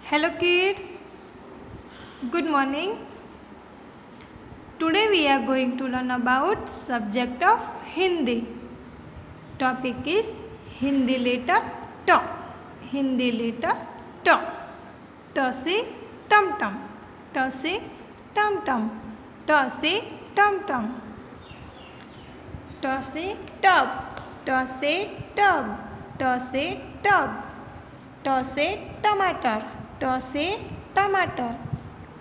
Hello kids, good morning. Today we are going to learn about subject of Hindi. Topic is Hindi letter T. Hindi letter T. T से टम टम, T से टम टम, T से टम टम, T से टब, T से टब, T से टब, T से टमाटर, T से टमाटर,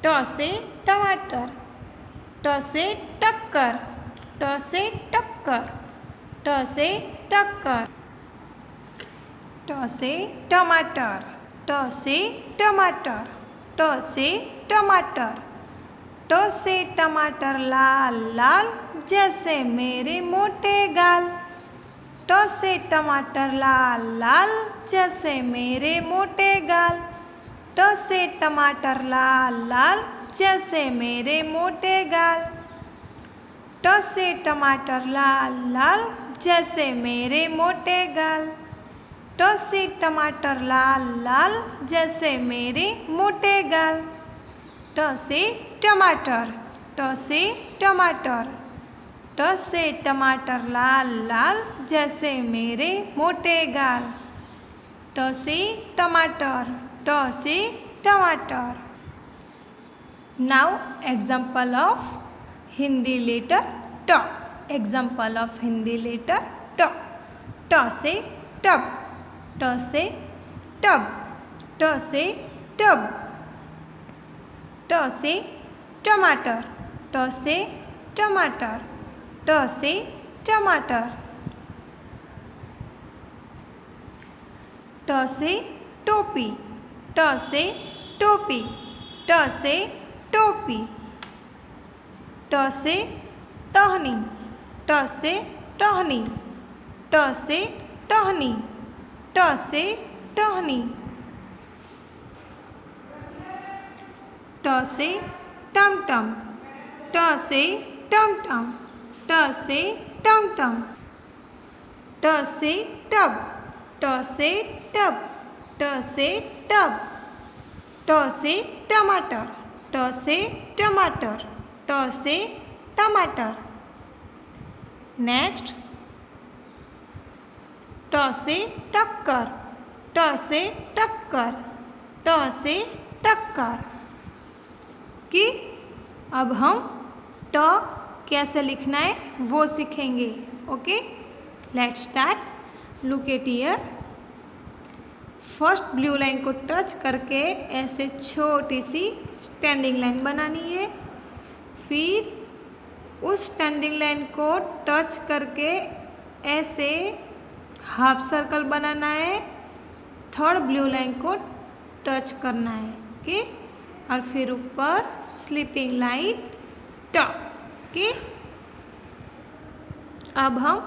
T से टमाटर, T से टक्कर, T से टक्कर, T से टक्कर, T से टमाटर, T से टमाटर, T से टमाटर, T से टमाटर लाल लाल जैसे मेरे मोटे गाल, T से टमाटर लाल लाल जैसे मेरे मोटे गाल, T से टमाटर लाल लाल जैसे मेरे मोटे गाल, T से टमाटर लाल लाल जैसे मेरे मोटे गाल, T से टमाटर लाल लाल जैसे मेरे मोटे गाल, T से टमाटर, T से टमाटर, T से टमाटर लाल लाल जैसे मेरे मोटे गाल, T से टमाटर, T से टमाटर. Now example of Hindi letter T. Example of Hindi letter T. T से टब, T से टब, T से टब, T से टमाटर, T से टमाटर, T से टमाटर, T से टोपी, T से टोपी, T से टोपी, T से टहनी, T से टहनी, T से टहनी, T से टहनी, T से टमटम, T से टमटम, T से टमटम, T से टब, T से टब, T से टब, T से टमाटर, T से टमाटर, T से टमाटर. नेक्स्ट T से टक्कर, T से टक्कर, T से टक्कर. कि अब हम T कैसे लिखना है वो सीखेंगे. Okay, let's start. Look at here. First blue line को टच करके ऐसे छोटी सी स्टैंडिंग लाइन बनानी है. फिर उस स्टैंडिंग लाइन को टच करके ऐसे हाफ सर्कल बनाना है. थर्ड ब्लू लाइन को टच करना है. ओके, और फिर ऊपर स्लीपिंग लाइन ट. ओके, अब हम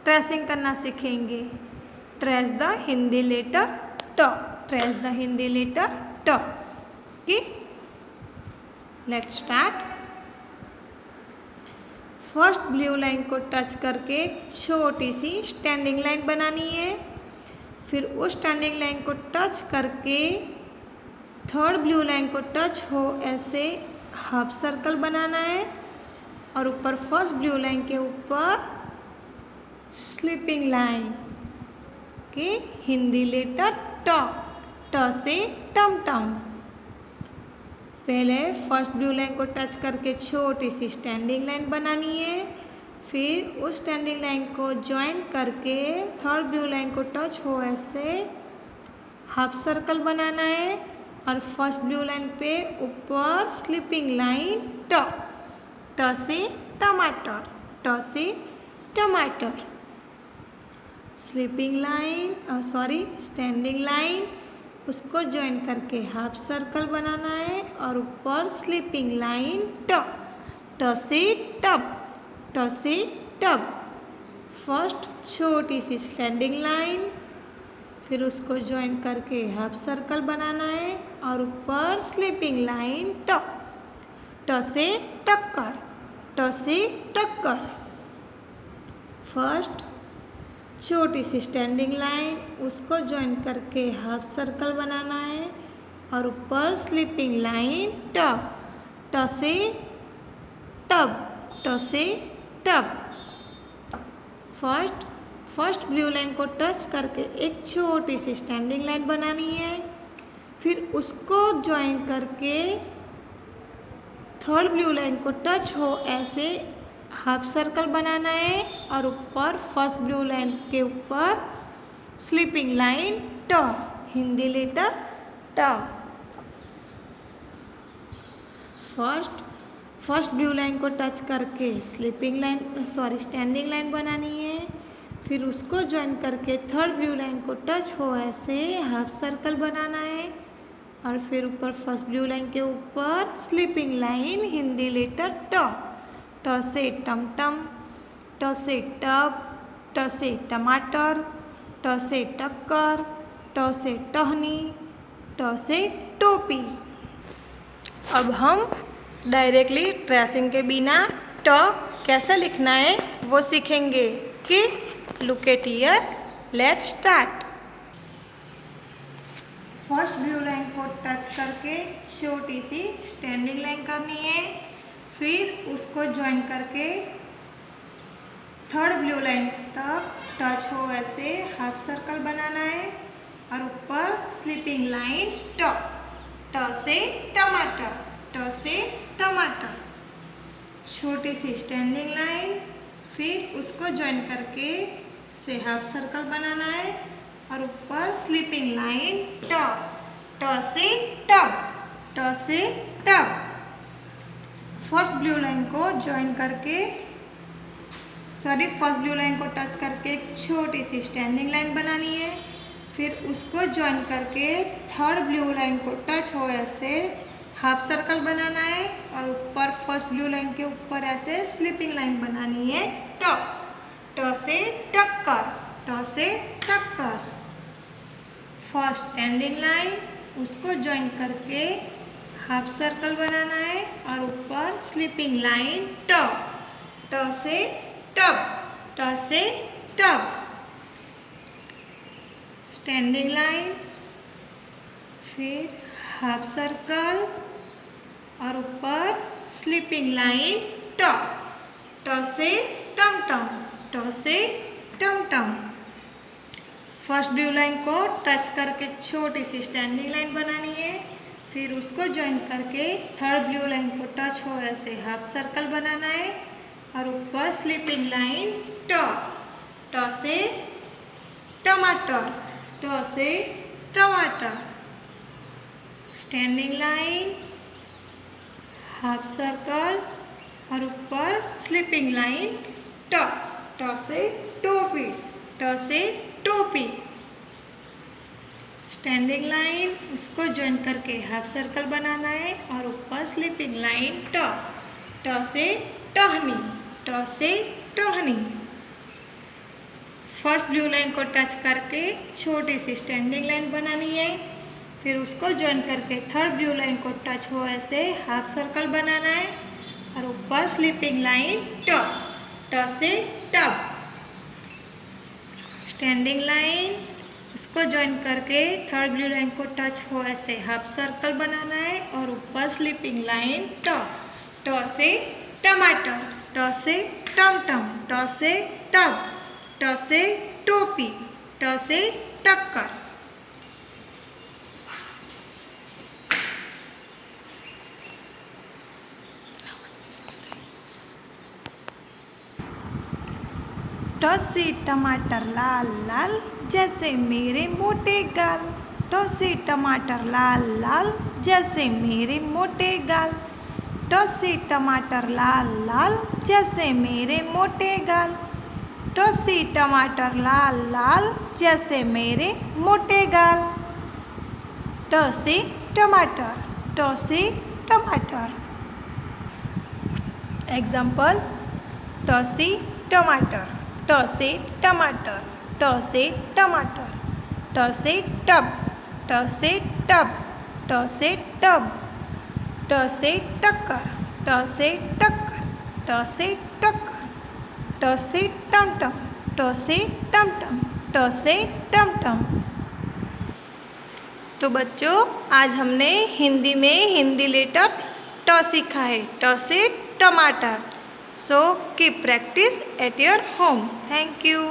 ट्रेसिंग करना सीखेंगे. ट्रेस द हिंदी लेटर ट. ट्रेस द हिंदी लेटर ट. Okay, let's start. First blue line को टच करके छोटी सी स्टैंडिंग लाइन बनानी है. फिर उस स्टैंडिंग लाइन को टच करके थर्ड ब्लू लाइन को टच हो ऐसे हाफ सर्कल बनाना है. और ऊपर फर्स्ट ब्लू लाइन के ऊपर स्लीपिंग लाइन. के हिंदी लेटर ट. ट से टमटम. पहले फर्स्ट ब्लू लाइन को टच करके छोटी सी स्टैंडिंग लाइन बनानी है. फिर उस स्टैंडिंग लाइन को ज्वाइन करके थर्ड ब्लू लाइन को टच हो ऐसे हाफ सर्कल बनाना है. और फर्स्ट ब्लू लाइन पे ऊपर स्लीपिंग लाइन ट. ट से टमाटर, ट से टमाटर. स्लीपिंग लाइन स्टैंडिंग लाइन, उसको ज्वाइन करके हाफ सर्कल बनाना है. और ऊपर स्लीपिंग लाइन ट. ट से टब, ट से टब. फर्स्ट छोटी सी स्टैंडिंग लाइन, फिर उसको ज्वाइन करके हाफ सर्कल बनाना है. और ऊपर स्लीपिंग लाइन ट. ट से टक्कर, ट से टक्कर. फर्स्ट छोटी सी स्टैंडिंग लाइन, उसको ज्वाइन करके हाफ सर्कल बनाना है. और ऊपर स्लीपिंग लाइन ट, ट से टब, ट से टब। फर्स्ट ब्लू लाइन को टच करके एक छोटी सी स्टैंडिंग लाइन बनानी है, फिर उसको ज्वाइन करके थर्ड ब्लू लाइन को टच हो ऐसे हाफ सर्कल बनाना है और ऊपर फर्स्ट ब्लू लाइन के ऊपर स्लीपिंग लाइन ट, हिंदी लेटर ट। फर्स्ट ब्लू लाइन को टच करके स्टैंडिंग लाइन बनानी है, फिर उसको ज्वाइन करके थर्ड ब्लू लाइन को टच हो ऐसे हाफ सर्कल बनाना है और फिर ऊपर फर्स्ट ब्लू लाइन के ऊपर स्लीपिंग लाइन, हिंदी लेटर ट, ट से टमटम, ट से टब, ट से टमाटर, ट से टक्कर, ट से टहनी, ट से टोपी। अब हम डायरेक्टली ट्रेसिंग के बिना ट कैसे लिखना है वो सीखेंगे कि look at here, let's start. First blue line को टच करके छोटी सी स्टैंडिंग लाइन करनी है, फिर उसको ज्वाइन करके थर्ड ब्लू लाइन तक टच हो ऐसे हाफ सर्कल बनाना है और ऊपर स्लीपिंग लाइन ट, ट से टमाटर, ट से टमाटर, छोटी सी स्टैंडिंग लाइन, फिर उसको ज्वाइन करके से हाफ सर्कल बनाना है और ऊपर स्लीपिंग लाइन ट, ट से टब, ट से टब। फर्स्ट ब्लू लाइन को टच करके एक छोटी सी स्टैंडिंग लाइन बनानी है, फिर उसको ज्वाइन करके थर्ड ब्लू लाइन को टच हो ऐसे हाफ सर्कल बनाना है और ऊपर फर्स्ट ब्लू लाइन के ऊपर ऐसे स्लीपिंग लाइन बनानी है ट, ट से टक्कर, ट से टक्कर। फर्स्ट स्टैंडिंग लाइन, उसको ज्वाइन करके हाफ सर्कल बनाना है और ऊपर स्लीपिंग लाइन ट, ट से टब, ट से टब। स्टैंडिंग लाइन, फिर हाफ सर्कल और ऊपर स्लीपिंग लाइन ट, ट से टमटम, ट से टमटम। फर्स्ट ब्लू लाइन को टच करके छोटी सी स्टैंडिंग लाइन बनानी है, फिर उसको ज्वाइन करके थर्ड ब्लू लाइन को टच हो ऐसे हाफ सर्कल बनाना है और ऊपर स्लीपिंग लाइन ट, ट से टमाटर, ट से टमाटर। स्टैंडिंग लाइन, हाफ सर्कल और ऊपर स्लीपिंग लाइन ट, ट से टोपी, ट से टोपी। स्टैंडिंग लाइन, उसको ज्वाइन करके हाफ सर्कल बनाना है और ऊपर स्लीपिंग लाइन ट, ट से टहनी, ट से टहनी। फर्स्ट ब्लू लाइन को टच करके छोटी सी स्टैंडिंग लाइन बनानी है, फिर उसको ज्वाइन करके थर्ड ब्लू लाइन को टच हो ऐसे हाफ सर्कल बनाना है और ऊपर स्लीपिंग लाइन ट, ट से टब। स्टैंडिंग लाइन, उसको ज्वाइन करके थर्ड ब्लू लाइन को टच हो ऐसे हाफ सर्कल बनाना है और ऊपर स्लीपिंग लाइन ट, ट से टमाटर, ट से टमटम, ट से टब, ट से टोपी, ट से टक्कर। ट से टमाटर लाल लाल जैसे मेरे मोटे गाल, ट से टमाटर लाल लाल जैसे मेरे मोटे गाल, ट से टमाटर लाल लाल जैसे मेरे मोटे गाल, ट से टमाटर लाल लाल जैसे मेरे मोटे गाल। ट से टमाटर, ट से टमाटर। एग्जाम्पल्स, ट से टमाटर, ट से टमाटर, ट से टमाटर, ट से टब, ट से टब, ट से टब, ट से टक्कर, ट से टक्कर, ट से टक्कर, ट से टमटम, ट से टमटम, ट से टमटम। तो बच्चों आज हमने हिंदी में हिंदी लेटर ट सीखा है। ट से टमाटर। So keep practice at your home. Thank you.